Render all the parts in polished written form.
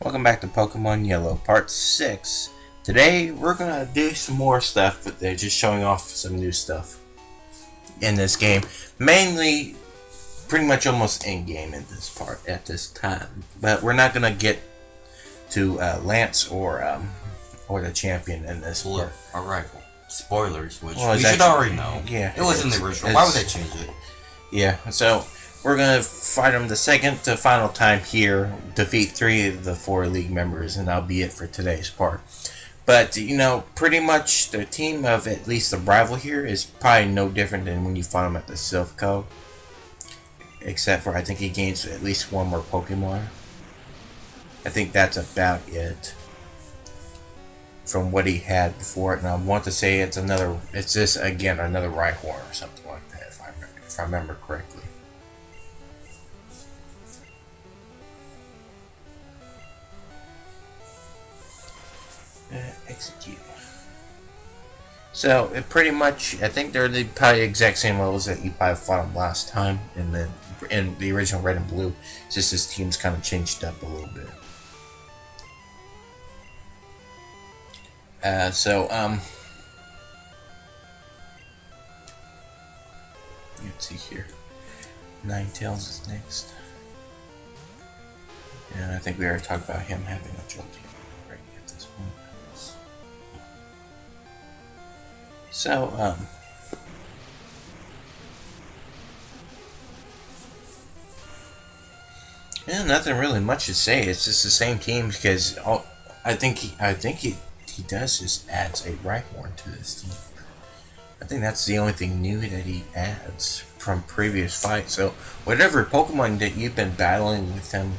Welcome back to Pokemon Yellow Part 6. Today we're gonna do some more stuff, but they're just showing off some new stuff in this game. Mainly, pretty much almost in-game in this part at this time. But we're not gonna get to Lance or the champion in this part. Alright, spoilers, which Well, we should already know. Yeah. It was in the original. Why would they change it? Yeah, so we're gonna fight him the second to final time here, defeat 3 of the 4 league members, and that'll be it for today's part. But, pretty much the team of at least the rival here is probably no different than when you fought him at the Silph Co. Except for I think he gains at least one more Pokemon. I think that's about it from what he had before, and I want to say it's this again another Rhyhorn or something like that if I remember correctly. Execute. So it pretty much, I think they're probably the exact same levels that you probably fought them last time in the original Red and Blue. It's just this team's kind of changed up a little bit. Let's see here. Ninetales is next. And I think we already talked about him having a jump team already at this point. So, yeah, nothing really much to say. It's just the same team because I think he does just adds a Rhyhorn to this team. I think that's the only thing new that he adds from previous fights. So whatever Pokemon that you've been battling with him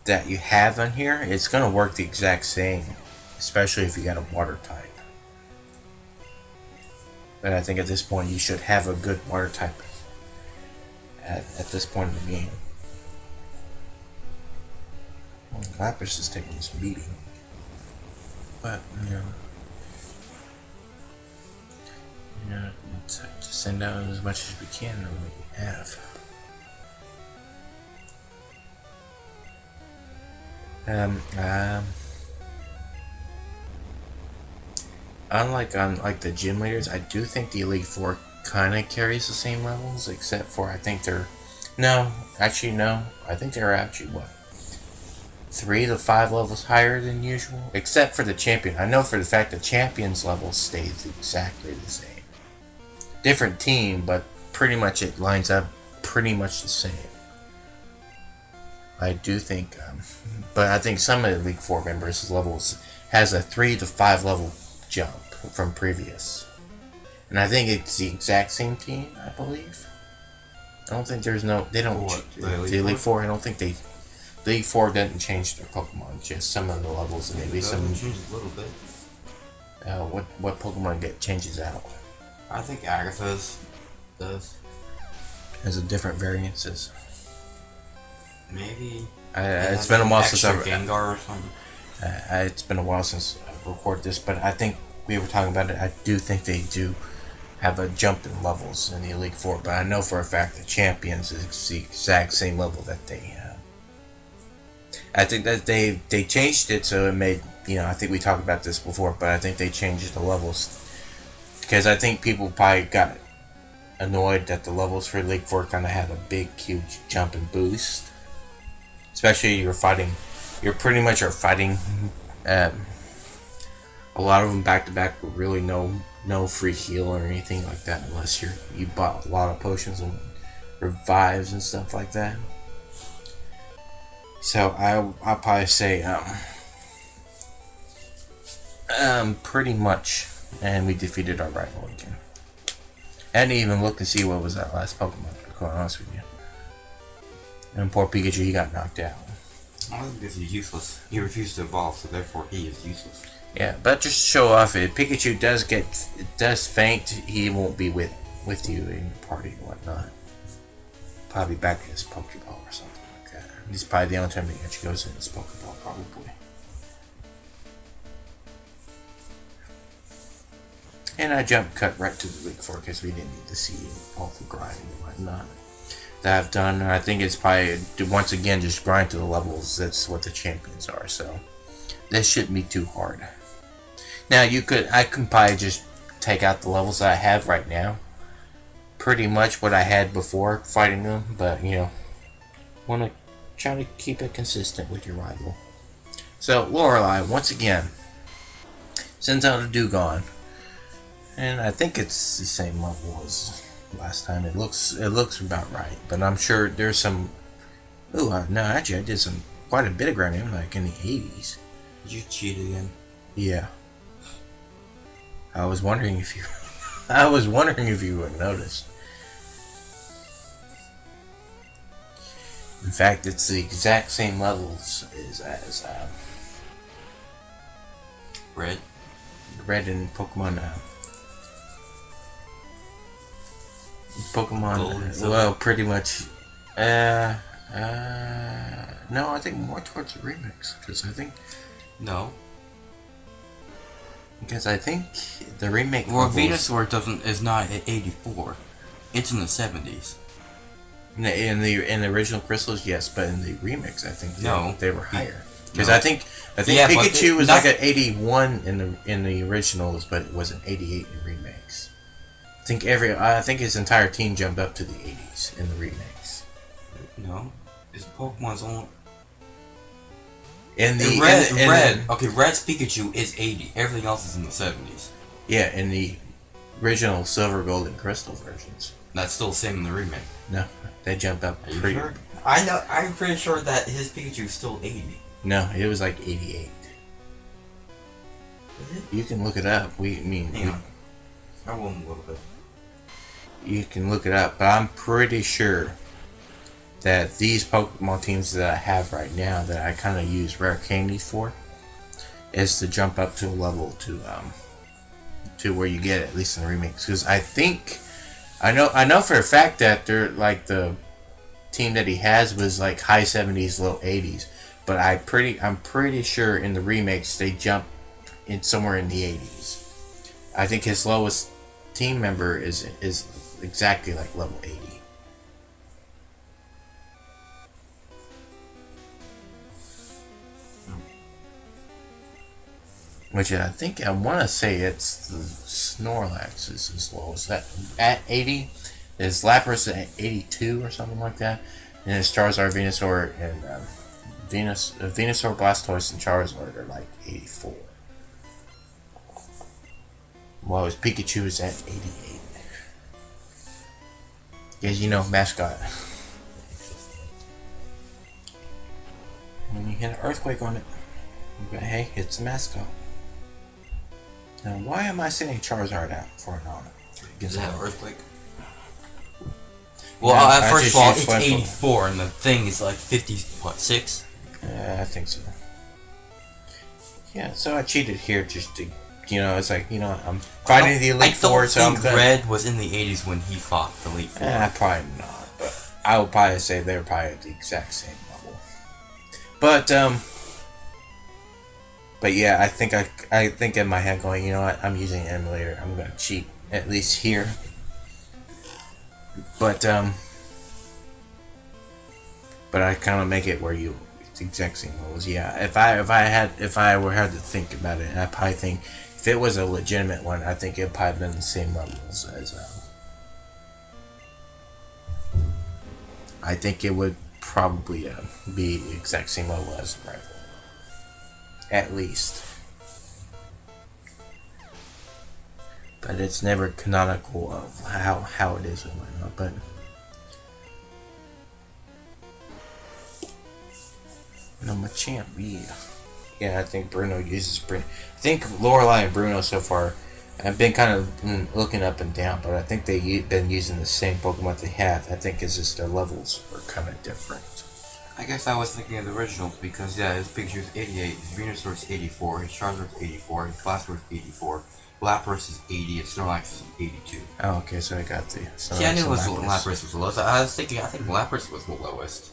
that you have on here, it's gonna work the exact same, especially if you got a water type. But I think at this point you should have a good water type at this point in the game. Well, Lapras is taking this beating. But, let's just send out as much as we can of what we have. Unlike the gym leaders, I do think the Elite Four kind of carries the same levels, except for I think they're no. I think they're actually what 3 to 5 levels higher than usual, except for the champion. I know for the fact the champion's level stays exactly the same. Different team, but pretty much it lines up pretty much the same. I do think, but I think some of the League 4 members' levels has a 3 to 5 level jump from previous. And I think it's the exact same team, I believe. I don't think they don't, the Elite Four, I don't think the League 4 didn't change their Pokemon, just some of the levels and maybe some. Change a little bit. What Pokemon changes out? I think Agatha's does. Has a different variances. Maybe. It's been a while since I've Gengar or something. It's been a while since I recorded this, but I think we were talking about it. I do think they do have a jump in levels in the Elite Four, but I know for a fact the Champions is the exact same level that they have. I think that they changed it so it made, I think we talked about this before, but I think they changed the levels because I think people probably got annoyed that the levels for Elite Four kind of had a big, huge jump and boost. Especially you're pretty much fighting a lot of them back to back with really no free heal or anything like that unless you bought a lot of potions and revives and stuff like that. So I'll probably say pretty much, and we defeated our rival again. I didn't even look to see what was that last Pokemon, to be quite honest with you. And poor Pikachu, he got knocked out. I think this is useless. He refused to evolve, so therefore he is useless. Yeah, but just to show off, if Pikachu does faint, he won't be with you in your party and whatnot. Probably back in his Pokeball or something like that. He's probably the only time he actually goes in his Pokeball, probably. And I cut right to the League 4 because we didn't need to see all the grind and whatnot. that I've done. I think it's probably, once again, just grind to the levels. That's what the champions are. So this shouldn't be too hard. Now I can probably just take out the levels that I have right now. Pretty much what I had before fighting them, but want to try to keep it consistent with your rival. So Lorelei, once again, sends out a Dewgong, and I think it's the same level as last time. It looks about right, but I'm sure there's some. Oh no, actually I did quite a bit of grinding, like in the 80s. Did you cheat again? Yeah. I was wondering if you. I was wondering if you would notice. In fact, it's the exact same levels as Red. Red in Pokemon. Pokemon. Gold and silver. Well, pretty much. No, I think more towards the remix because I think No. the remake. Well, levels- Venusaur is not at 84. It's in the 70s. in the original crystals, yes, but in the remix, I think No. they were higher. Because No. I think Yeah, but Pikachu was that's- like an 81 in the originals, but it was an 88 in remakes. I think his entire team jumped up to the 80s in the remakes. No. It's Pokemon's own. In the Red. Okay, Red's Pikachu is 80. Everything else is in the 70s. Yeah, in the original Silver, Gold, and Crystal versions. That's still the same in the remake. No, they jumped up Are you pretty. sure? I know. I'm pretty sure that his Pikachu is still 80. No, it was like 88. Is it? You can look it up. Hang on. I will in a little bit. You can look it up, but I'm pretty sure that these Pokemon teams that I have right now that I kind of use rare candies for is to jump up to a level to where you get at least in the remix. Because I know for a fact that they're like the team that he has was like high 70s, low 80s, but I'm pretty sure in the remakes they jump in somewhere in the 80s. I think his lowest team member is exactly like level 80. Which I think I want to say it's the Snorlax is as low as that at 80. Is Lapras at 82 or something like that, and his Charizard, Venusaur, and Venusaur, Blastoise, and Charizard are like 84. While his Pikachu is at 88. Because mascot. When you hit an earthquake on it, but hey, it's a mascot. Now, why am I sending Charizard out for an honor? Is that an earthquake? Well, Yeah, I first just of all, used it's Flashbulb. 84, and the thing is like 6? I think so. Yeah, so I cheated here just to, it's like, I'm fighting the Elite Four, so I'm I don't think gonna... Red was in the 80s when he fought the Elite Four. Probably not, but I would probably say they're probably at the exact same level. But yeah, I think in my head going, you know what, I'm using an emulator, I'm gonna cheat, at least here. But I kind of make it where it's the exact same levels. Yeah, if I had to think about it, I probably think if it was a legitimate one, I think it'd probably been the same levels as. I think it would probably be the exact same level as the rival, at least. But it's never canonical of how it is and whatnot. But no, Machamp, yeah. I think Bruno uses Bruno. I think Lorelei and Bruno so far. I've been kind of looking up and down, but I think they've been using the same Pokemon they have. I think it's just their levels are kind of different. I guess I was thinking of the originals because, yeah, his Pikachu's 88, his Venusaur's 84, his Charizard's 84, his Blastoise's 84, Lapras is 80, and Snorlax is 82. Oh, okay, so I got the. See, I knew Lapras was the lowest. I think Lapras was the lowest.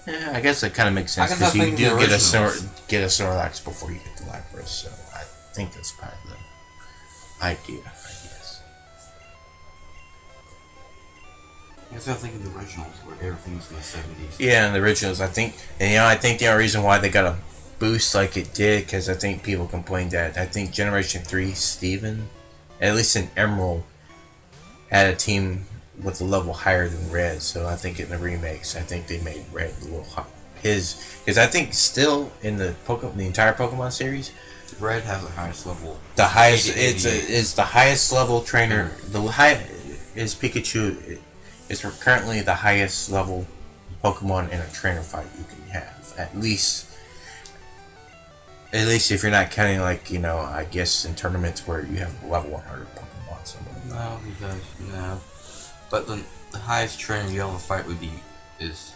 Yeah, I guess that kind of makes sense I guess because I you think do the originals. get a Snorlax before you get the Lapras, so I think that's probably the idea, I guess. That's what I think in the originals, where everything was in the 70s. Yeah, in the originals, I think, and I think the only reason why they got a boost like it did, because I think people complained that I think Generation 3, Steven, at least in Emerald, had a team with a level higher than Red, so I think in the remakes, I think they made Red a little hot. Because I think still in the entire Pokemon series, Red has the highest level. the highest 80, it's the highest level trainer. The high is Pikachu is currently the highest level Pokemon in a trainer fight you can have. At least if you're not counting I guess in tournaments where you have level 100 Pokemon somewhere. No, because no. But the highest trainer you ever fight would be is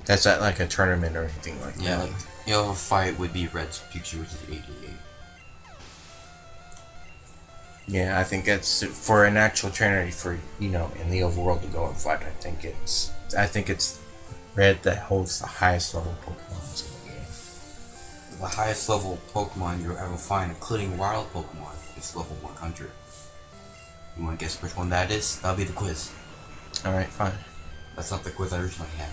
That's not like a tournament or anything like yeah, that. like you ever fight would be Red's Pikachu, which is 88. Yeah, I think that's for an actual trainer for in the overworld to go and fight. I think it's Red that holds the highest level Pokemon in the game. The highest level Pokemon you'll ever find, including wild Pokemon, is level 100. You want to guess which one that is? That'll be the quiz. All right, fine. That's not the quiz I originally had.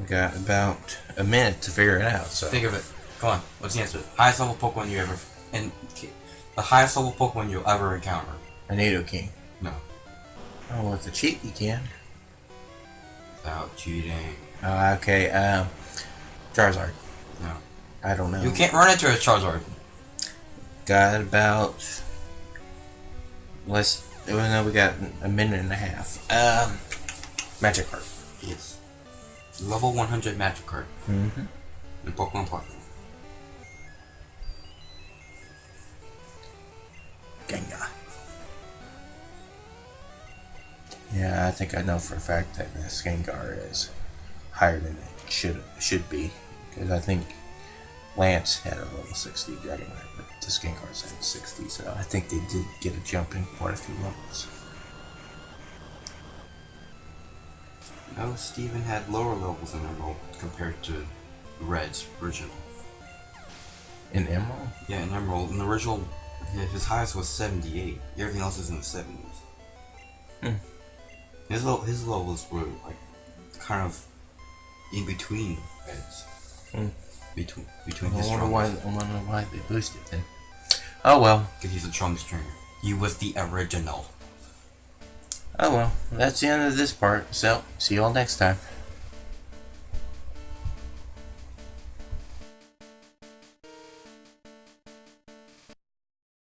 We got about a minute to figure it out. So Think of it. Come on. What's the answer? Highest level Pokemon you ever the highest level Pokemon you'll ever encounter. a Nidoking. No. Oh, with the cheat you can. Without cheating. Okay. Charizard. No. I don't know. You can't run into a Charizard. Got about. We got a minute and a half. Magikarp. Yes. Level 100 Magikarp. Mm-hmm. In Pokemon platform. Gengar. Yeah, I think I know for a fact that this Gengar is higher than it should be, because I think Lance had a level 60 Dragonite, but this Gengar's at 60, so I think they did get a jump in quite a few levels. No, Steven had lower levels in Emerald compared to Red's original. In Emerald? Yeah, in Emerald. In the original, his highest was 78. Everything else is in the 70s. Hmm. His levels were like kind of in between Red's. Hmm. Between I his wonder strongest. why they boosted then. Oh well. Because he's the strongest trainer. He was the original. Oh well. That's the end of this part, so see you all next time.